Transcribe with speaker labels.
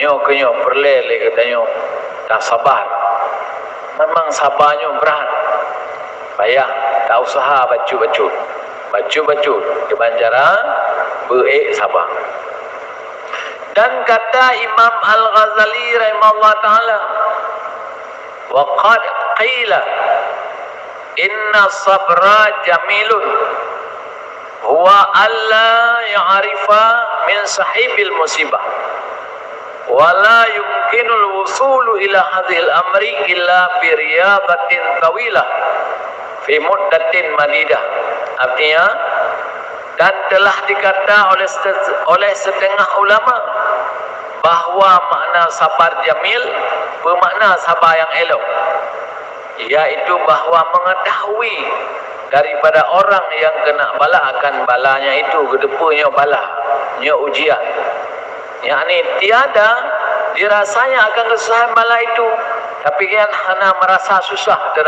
Speaker 1: kenyo perlele katanya tak sabar. Memang sabarnya berat. Payah tak usaha baca-baca dengan cara sabar. Dan kata Imam Al-Ghazali rahimahullah ta'ala, wa qad qila inna sabra jamilun huwa alla ya'rifa min sahibil musibah wa la yumkinul wusulu ila hadhil amri illa bi riyadatin tawilah fi muddatin madidah. Artinya, dan telah dikata oleh setengah ulama bahawa makna sabar jamil bermakna sabar yang elok, iaitu bahawa mengetahui daripada orang yang kena bala akan balanya itu gedepanya bala, nya ujian, yakni tiada dirasanya akan kesusahan bala itu, tapi kan hanya merasa susah